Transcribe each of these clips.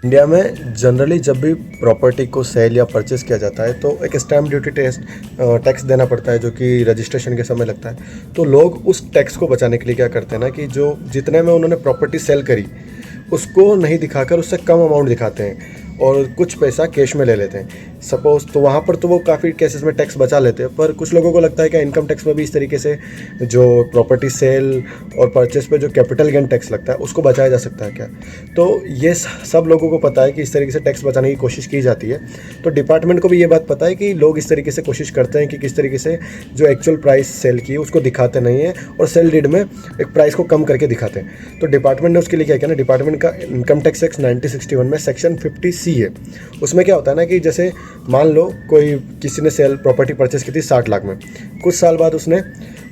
India में generally जब भी प्रॉपर्टी को सेल या परचेस किया जाता है तो एक स्टैम्प ड्यूटी टैक्स देना पड़ता है, जो कि रजिस्ट्रेशन के समय लगता है। तो लोग उस टैक्स को बचाने के लिए क्या करते हैं ना, कि जो जितने में उन्होंने प्रॉपर्टी सेल करी उसको नहीं दिखाकर उससे कम अमाउंट दिखाते हैं और कुछ पैसा कैश में ले लेते हैं सपोज़। तो वहाँ पर तो वो काफ़ी केसेस में टैक्स बचा लेते हैं, पर कुछ लोगों को लगता है कि इनकम टैक्स में भी इस तरीके से जो प्रॉपर्टी सेल और परचेस पे जो कैपिटल गेन टैक्स लगता है उसको बचाया जा सकता है क्या। तो ये सब लोगों को पता है कि इस तरीके से टैक्स बचाने की कोशिश की जाती है। तो डिपार्टमेंट को भी ये बात पता है कि लोग इस तरीके से कोशिश करते हैं कि किस तरीके से जो एक्चुअल प्राइस सेल की उसको दिखाते नहीं है और सेल डीड में एक प्राइस को कम करके दिखाते हैं। तो डिपार्टमेंट ने उसके लिए क्या किया ना, डिपार्टमेंट का इनकम टैक्स एक्ट 1961 में सेक्शन 50C है। उसमें क्या होता है ना कि जैसे मान लो कोई किसी ने सेल प्रॉपर्टी परचेस की थी 60 लाख में, कुछ साल बाद उसने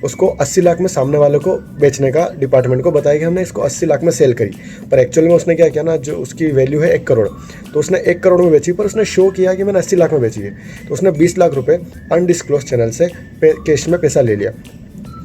उसको 80 लाख में सामने वाले को बेचने का डिपार्टमेंट को बताया कि हमने इसको 80 लाख में सेल करी, पर एक्चुअल में उसने क्या किया ना, जो उसकी वैल्यू है 1 करोड़, तो उसने 1 करोड़ में बेची, पर उसने शो किया कि मैंने 80 लाख में बेची है। तो उसने 20 लाख रुपए अनडिस्क्लोज चैनल से कैश में पैसा ले लिया।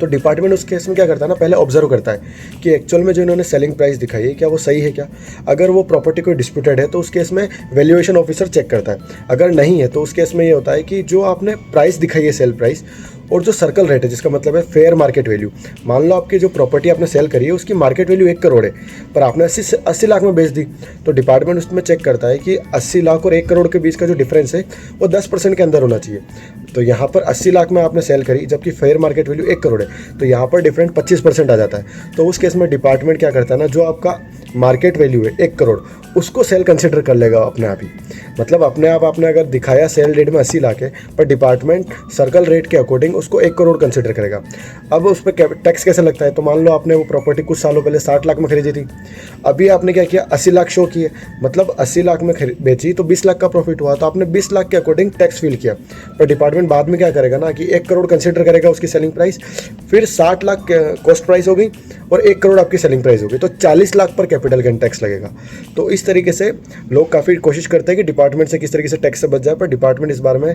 तो डिपार्टमेंट उस केस में क्या करता है ना, पहले ऑब्जर्व करता है कि एक्चुअल में जो इन्होंने सेलिंग प्राइस दिखाई है क्या वो सही है क्या। अगर वो प्रॉपर्टी कोई डिस्प्यूटेड है तो उस केस में वैल्यूएशन ऑफिसर चेक करता है। अगर नहीं है तो उस केस में ये होता है कि जो आपने प्राइस दिखाई है सेल प्राइस और जो सर्कल रेट है, जिसका मतलब है फेयर मार्केट वैल्यू, मान लो आपकी जो प्रॉपर्टी आपने सेल करी है उसकी मार्केट वैल्यू 1 करोड़ है, पर आपने 80 लाख में बेच दी, तो डिपार्टमेंट उसमें चेक करता है कि 80 लाख और 1 करोड़ के बीच का जो डिफरेंस है वो 10% के अंदर होना चाहिए। तो यहाँ पर 80 लाख में आपने सेल करी जबकि फेयर मार्केट वैल्यू 1 करोड़ है, तो यहाँ पर डिफरेंट 25% आ जाता है। तो उस केस में डिपार्टमेंट क्या करता है ना, जो आपका मार्केट वैल्यू है 1 करोड़ उसको सेल कंसिडर कर लेगा अपने आप ही। मतलब अपने आप आपने अगर दिखाया सेल रेट में 80 लाख है, पर डिपार्टमेंट सर्कल रेट के अकॉर्डिंग उसको 1 करोड़ कंसिडर करेगा। अब उस पर टैक्स कैसे लगता है, तो मान लो आपने वो प्रॉपर्टी कुछ सालों पहले 60 लाख में खरीदी थी, अभी आपने क्या किया 80 लाख शो किए, मतलब 80 लाख में बेची तो 20 लाख का प्रॉफिट हुआ, तो आपने 20 लाख के अकॉर्डिंग टैक्स फील किया। पर डिपार्टमेंट बाद में क्या करेगा ना कि 1 करोड़ कंसिडर करेगा उसकी सेलिंग प्राइस, फिर 60 लाख कॉस्ट प्राइस हो गई और 1 करोड़ आपकी सेलिंग प्राइस हो गई, तो 40 लाख पर कैपिटल गेन टैक्स लगेगा। तो इस तरीके से लोग काफ़ी कोशिश करते हैं कि डिपार्टमेंट से किस तरीके से टैक्स से बच जाए, पर डिपार्टमेंट इस बारे में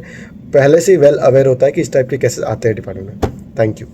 पहले से ही वेल अवेयर होता है कि इस टाइप के केसेस आते हैं डिपार्टमेंट में। Thank you.